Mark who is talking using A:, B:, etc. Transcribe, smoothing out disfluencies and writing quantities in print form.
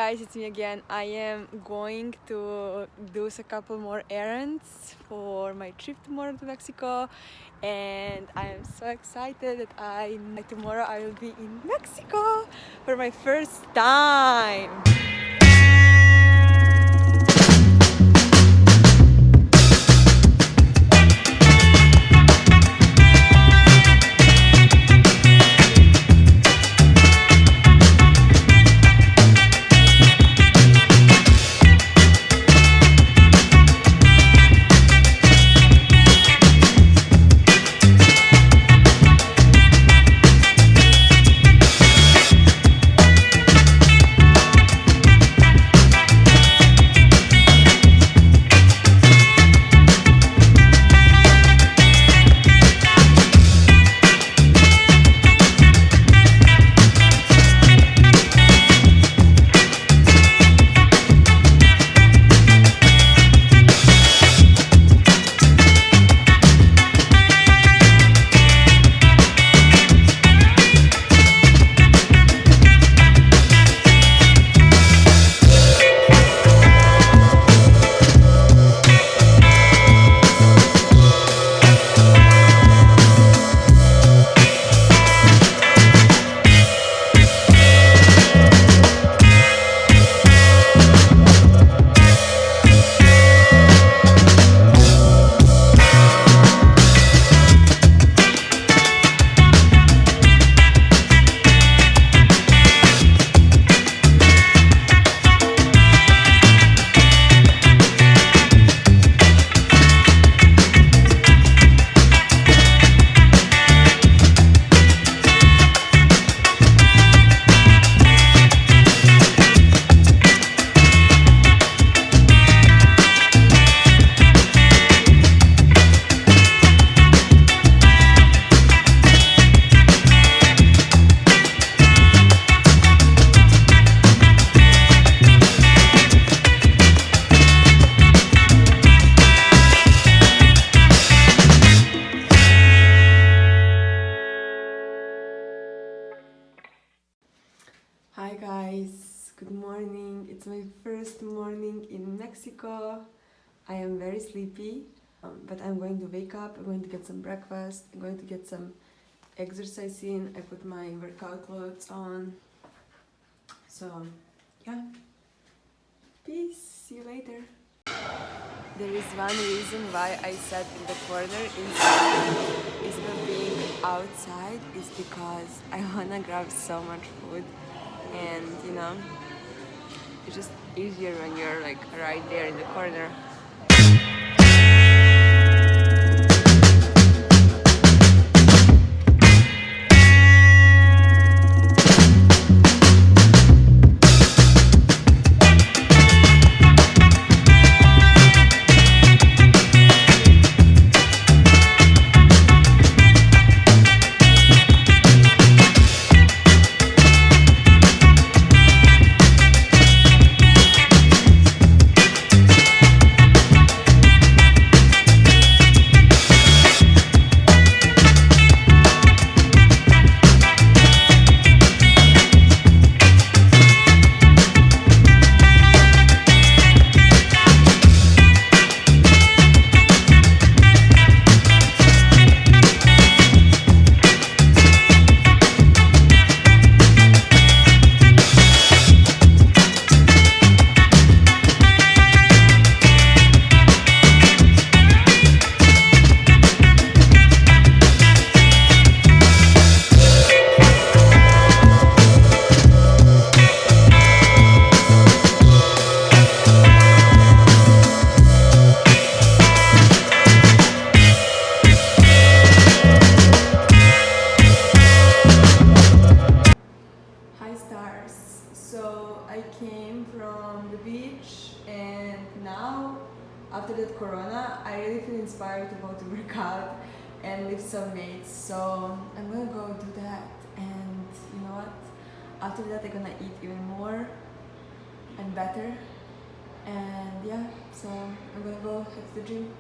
A: guys, it's me again. I am going to do a couple more errands for my trip tomorrow to Mexico, and I am so excited that tomorrow I will be in Mexico for my first time. Hi guys, good morning. It's my first morning in Mexico. I am very sleepy, but I'm going to wake up. I'm going to get some breakfast. I'm going to get some exercise in. I put my workout clothes on. So, yeah. Peace. See you later. There is one reason why I sat in the corner instead of being outside is because I wanna grab so much food. And it's just easier when you're like right there in the corner. So I came from the beach, and now after that corona I really feel inspired to go to work out and lift some weights, so I'm gonna go do that. And you know what, after that I'm gonna eat even more and better, and yeah, so I'm gonna go hit the gym.